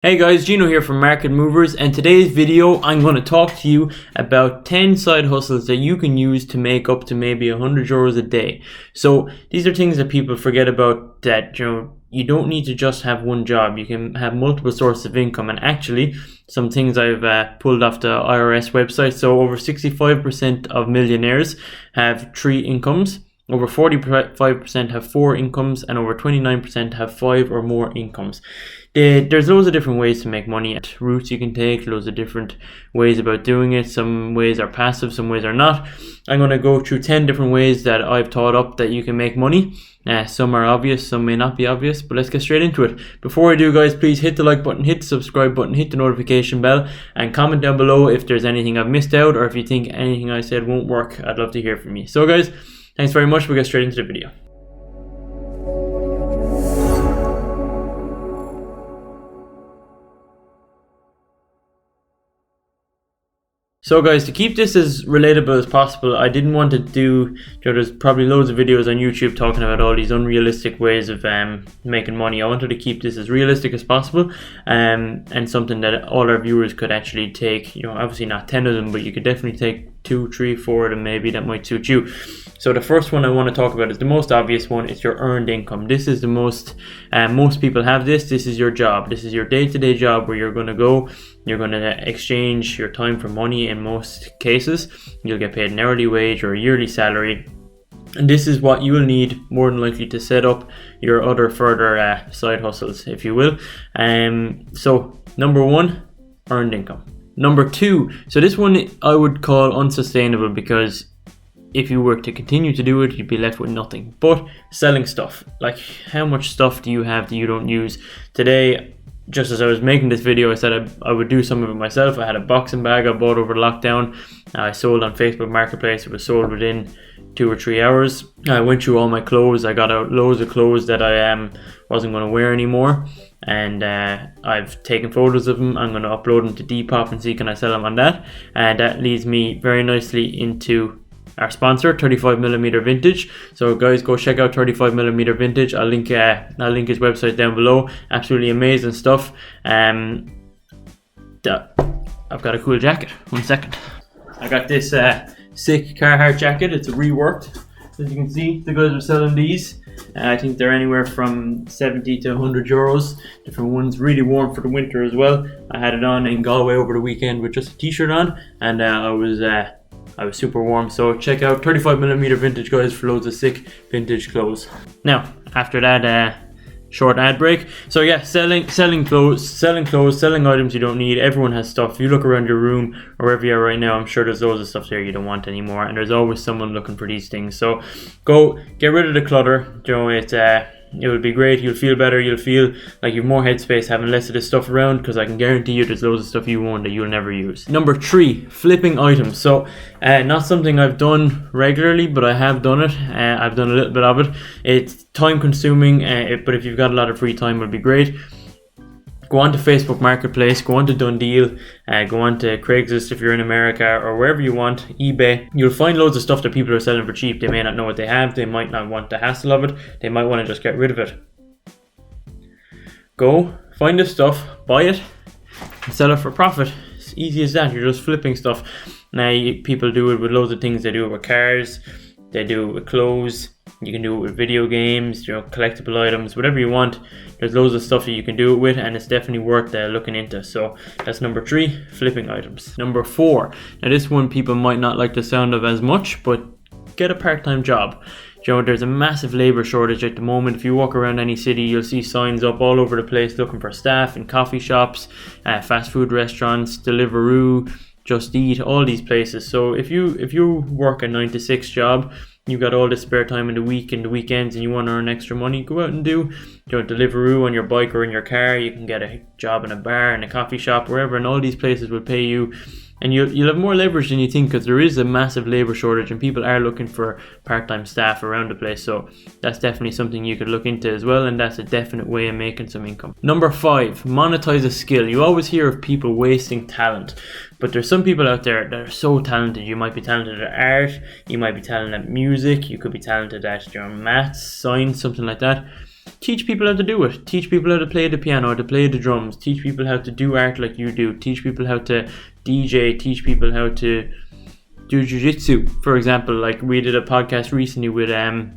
Hey guys, Gino here from Market Movers, and today's video I'm going to talk to you about 10 side hustles that you can use to make up to maybe €100 a day. So these are things that people forget about, that you don't need to just have one job. You can have multiple sources of income, and actually some things I've pulled off the IRS website. So over 65% of millionaires have 3 incomes. Over 45% have 4 incomes, and over 29% have 5 or more incomes. There's loads of different ways to make money, routes you can take, loads of different ways about doing it. Some ways are passive, some ways are not. I'm going to go through 10 different ways that I've thought up that you can make money. Some are obvious, some may not be obvious, but let's get straight into it. Before I do, guys, please hit the like button, hit the subscribe button, hit the notification bell, and comment down below if there's anything I've missed out, or if you think anything I said won't work. I'd love to hear from you. So guys, thanks very much. We'll get straight into the video. So guys, to keep this as relatable as possible, I didn't want to do, there's probably loads of videos on YouTube talking about all these unrealistic ways of making money. I wanted to keep this as realistic as possible, and something that all our viewers could actually take. Obviously not 10 of them, but you could definitely take 2, 3, 4 of them maybe that might suit you. So the first one I want to talk about is the most obvious one. It's your earned income. This is the most people have this. This is your job. This is your day-to-day job, where you're going to go, you're going to exchange your time for money. In most cases you'll get paid an hourly wage or a yearly salary, and this is what you will need more than likely to set up your other further side hustles, if you will. So number 1, earned income. Number 2, so this one I would call unsustainable, because if you were to continue to do it, you'd be left with nothing. But selling stuff, like how much stuff do you have that you don't use? Today, just as I was making this video, I said I would do some of it myself. I had a boxing bag I bought over lockdown. I sold on Facebook Marketplace. It was sold within 2 or 3 hours. I went through all my clothes. I got out loads of clothes that I wasn't going to wear anymore, and I've taken photos of them. I'm going to upload them to Depop and see can I sell them on that. And that leads me very nicely into our sponsor, 35mm Vintage. So guys, go check out 35mm Vintage. I'll link his website down below. Absolutely amazing stuff. I've got a cool jacket. 1 second. I got this sick Carhartt jacket. It's reworked. As you can see, the guys are selling these. I think they're anywhere from 70 to 100 euros. Different ones, really warm for the winter as well. I had it on in Galway over the weekend with just a t-shirt on, and I was super warm. So check out 35mm Vintage, guys, for loads of sick vintage clothes. Now, after that short ad break, so yeah, selling clothes, selling items you don't need. Everyone has stuff. If you look around your room or wherever you are right now, I'm sure there's loads of stuff there you don't want anymore, and there's always someone looking for these things. So go get rid of the clutter. It would be great. You'll feel better. You'll feel like you've more headspace having less of this stuff around, because I can guarantee you there's loads of stuff you own that you'll never use. Number 3, flipping items. So not something I've done regularly, but I have done it. I've done a little bit of it. It's time consuming, but if you've got a lot of free time, it would be great. Go on to Facebook Marketplace, go on to Dundee, go on to Craigslist if you're in America, or wherever you want, eBay. You'll find loads of stuff that people are selling for cheap. They may not know what they have, they might not want the hassle of it, they might want to just get rid of it. Go, find this stuff, buy it, and sell it for profit. It's easy as that. You're just flipping stuff. Now, people do it with loads of things. They do it with cars, they do it with clothes, you can do it with video games, collectible items, whatever you want. There's loads of stuff that you can do it with, and it's definitely worth looking into. So that's number 3, flipping items. Number 4, now this one people might not like the sound of as much, but get a part-time job. There's a massive labor shortage at the moment. If you walk around any city, you'll see signs up all over the place looking for staff in coffee shops, fast food restaurants, Deliveroo, Just Eat, all these places. So if you work a 9 to 6 job, you've got all this spare time in the week and the weekends, and you want to earn extra money, go out and do Deliveroo on your bike or in your car. You can get a job in a bar, in a coffee shop, wherever, and all these places will pay you. And you'll have more leverage than you think, because there is a massive labor shortage and people are looking for part-time staff around the place. So that's definitely something you could look into as well, and that's a definite way of making some income. Number 5, monetize a skill. You always hear of people wasting talent, but there's some people out there that are so talented. You might be talented at art, you might be talented at music, you could be talented at maths, science, something like that. teach people how to do it. Teach people how to play the piano, to play the drums. Teach people how to do art like you do. Teach people how to DJ. Teach people how to do jiu-jitsu, for example. Like we did a podcast recently with a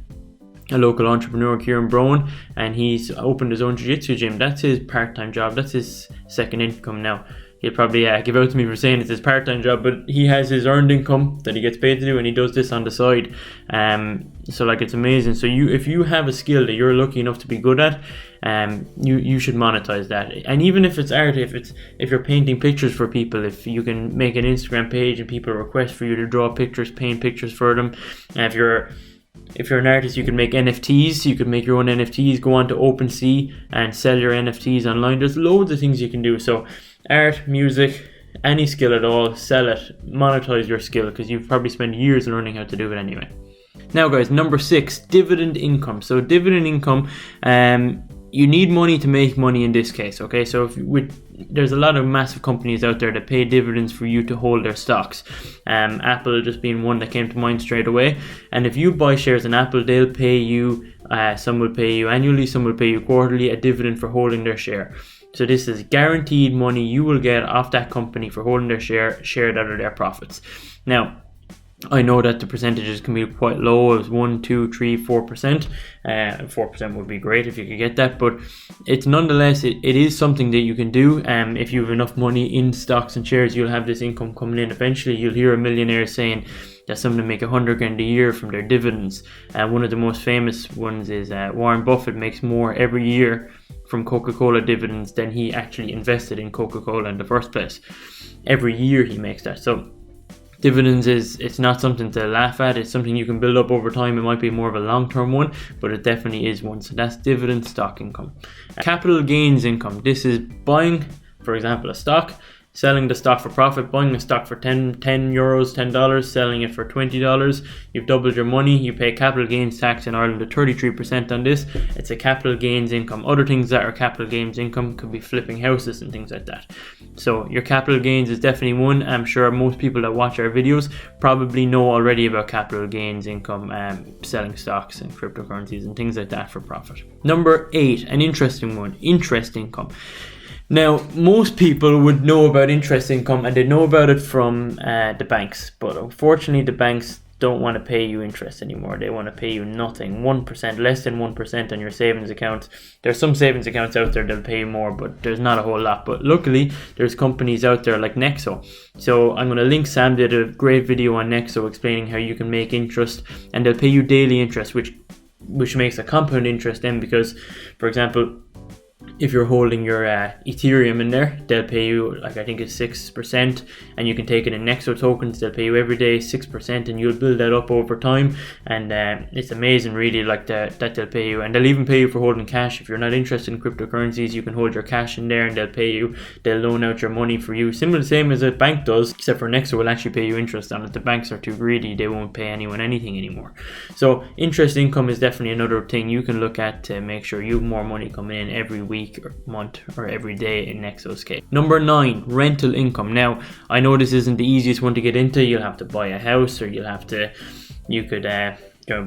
local entrepreneur, Kieran Brown, and he's opened his own jiu-jitsu gym. That's his part-time job. That's his second income now. He'll probably give out to me for saying it's his part-time job, but he has his earned income that he gets paid to do, and he does this on the side. So like, it's amazing. So if you have a skill that you're lucky enough to be good at, you should monetize that. And even if it's art, if you're painting pictures for people, if you can make an Instagram page and people request for you to draw pictures, paint pictures for them. If you're an artist, you can make NFTs. You can make your own NFTs, go on to OpenSea and sell your NFTs online. There's loads of things you can do. So art, music, any skill at all, sell it, monetize your skill, because you've probably spent years learning how to do it anyway. Now guys, number 6, dividend income. So dividend income, you need money to make money in this case, okay? So there's a lot of massive companies out there that pay dividends for you to hold their stocks. Apple just being one that came to mind straight away. And if you buy shares in Apple, they'll pay you, some will pay you annually, some will pay you quarterly, a dividend for holding their share. So this is guaranteed money you will get off that company for holding their share, shared out of their profits. Now, I know that the percentages can be quite low, as 1, 2, 3, 4%. 4% would be great if you could get that, but it's nonetheless, it is something that you can do. If you have enough money in stocks and shares, you'll have this income coming in. Eventually, you'll hear a millionaire saying that some of them make $100,000 a year from their dividends. One of the most famous ones is Warren Buffett makes more every year from Coca-Cola dividends than he actually invested in Coca-Cola in the first place. Every year he makes that. So dividends it's not something to laugh at. It's something you can build up over time. It might be more of a long-term one, but it definitely is one. So that's dividend stock income. Capital gains income. This is buying, for example, a stock, selling the stock for profit, buying a stock for €10, $10, selling it for $20. You've doubled your money. You pay capital gains tax in Ireland at 33% on this. It's a capital gains income. Other things that are capital gains income could be flipping houses and things like that. So your capital gains is definitely one. I'm sure most people that watch our videos probably know already about capital gains income, selling stocks and cryptocurrencies and things like that for profit. Number 8, an interesting one, interest income. Now, most people would know about interest income, and they know about it from the banks, but unfortunately the banks don't want to pay you interest anymore. They want to pay you nothing, 1%, less than 1% on your savings account. There's some savings accounts out there that'll pay you more, but there's not a whole lot. But luckily, there's companies out there like Nexo. So I'm going to link, Sam did a great video on Nexo explaining how you can make interest, and they'll pay you daily interest, which makes a compound interest then, because, for example, if you're holding your Ethereum in there, they'll pay you, like, I think it's 6%, and you can take it in Nexo tokens. They'll pay you every day 6%, and you'll build that up over time. And it's amazing, really, like that they'll pay you. And they'll even pay you for holding cash. If you're not interested in cryptocurrencies, you can hold your cash in there, and they'll pay you. They'll loan out your money for you, similar the same as a bank does, except for Nexo will actually pay you interest on it. The banks are too greedy; they won't pay anyone anything anymore. So interest income is definitely another thing you can look at to make sure you have more money coming in every week or month or every day in Nexo's case. Number 9, rental income. Now, I know this isn't the easiest one to get into. You'll have to buy a house, or you could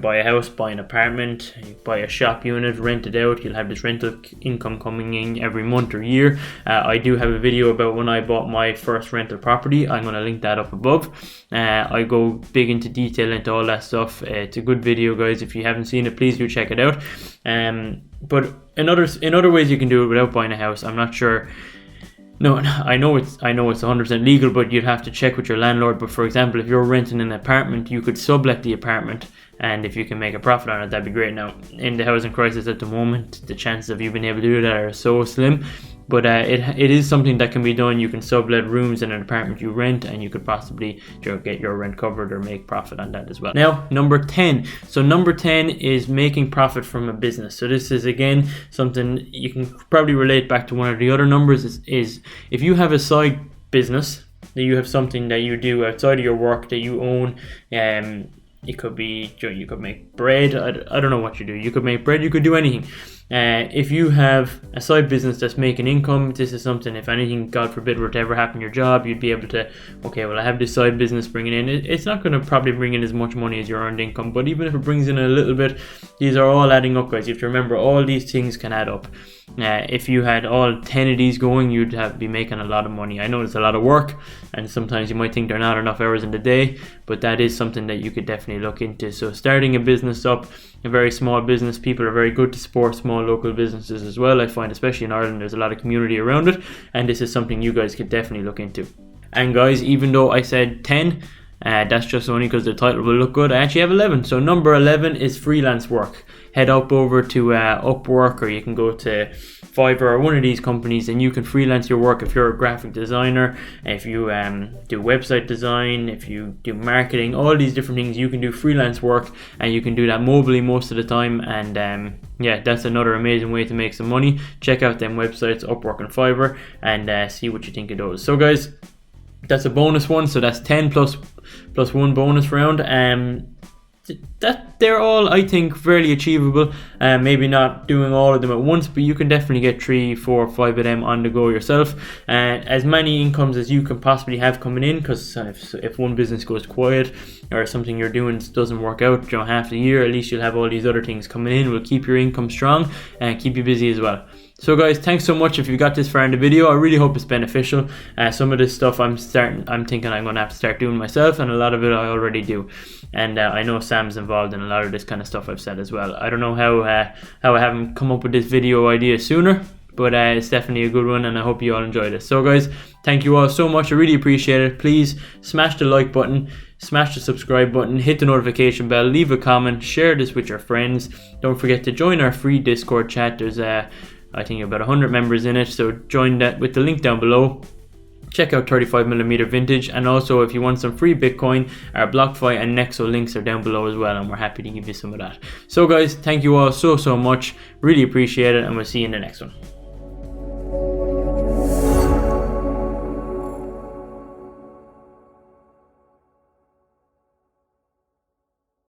buy a house, buy an apartment, buy a shop unit, rent it out. You'll have this rental income coming in every month or year. I do have a video about when I bought my first rental property. I'm going to link that up above. I go big into detail into all that stuff. It's a good video, guys. If you haven't seen it, please do check it out. But in other ways you can do it without buying a house. I'm not sure. No, I know it's 100% legal, but you'd have to check with your landlord. But for example, if you're renting an apartment, you could sublet the apartment, and if you can make a profit on it, that'd be great. Now, in the housing crisis at the moment, the chances of you being able to do that are so slim. But it is something that can be done. You can sublet rooms in an apartment you rent, and you could possibly get your rent covered or make profit on that as well. Now, number 10. So number 10 is making profit from a business. So this is, again, something you can probably relate back to one of the other numbers is if you have a side business, that you have something that you do outside of your work that you own, it could be, you could make bread. I don't know what you do. You could make bread. You could do anything. If you have a side business that's making income, this is something, if anything, God forbid, were to ever happen in your job, you'd be able to, okay, well, I have this side business bringing in. It's not going to probably bring in as much money as your earned income, but even if it brings in a little bit, these are all adding up, guys. You have to remember, all these things can add up. If you had all 10 of these going, you'd be making a lot of money. I know it's a lot of work, and sometimes you might think there are not enough hours in the day, but that is something that you could definitely look into. So starting a business up, a very small business, people are very good to support small local businesses as well. I find, especially in Ireland, there's a lot of community around it, and this is something you guys could definitely look into. And guys, even though I said 10, that's just only because the title will look good. I actually have 11. So number 11 is freelance work. Head up over to Upwork, or you can go to Fiverr or one of these companies, and you can freelance your work. If you're a graphic designer, if you do website design, if you do marketing, all these different things, you can do freelance work, and you can do that mobily most of the time. And yeah, that's another amazing way to make some money. Check out them websites, Upwork and Fiverr, and see what you think of those. So guys, that's a bonus one. So that's 10 plus one bonus round. That they're all, I think, fairly achievable. Maybe not doing all of them at once, but you can definitely get 3, 4, 5 of them on the go yourself. As many incomes as you can possibly have coming in, because if one business goes quiet or something you're doing doesn't work out, half the year, at least you'll have all these other things coming in. Will keep your income strong and keep you busy as well. So guys, thanks so much if you got this far in the video. I really hope it's beneficial. Some of this stuff I'm thinking I'm going to have to start doing myself, and a lot of it I already do. And I know Sam's involved in a lot of this kind of stuff I've said as well. I don't know how I haven't come up with this video idea sooner, but it's definitely a good one, and I hope you all enjoyed it. So guys, thank you all so much. I really appreciate it. Please smash the like button, smash the subscribe button, hit the notification bell, leave a comment, share this with your friends. Don't forget to join our free Discord chat. There's I think about 100 members in it, so join that with the link down below. Check out 35mm vintage, and also if you want some free Bitcoin, our BlockFi and Nexo links are down below as well, and we're happy to give you some of that. So guys, thank you all so much, really appreciate it, and we'll see you in the next one.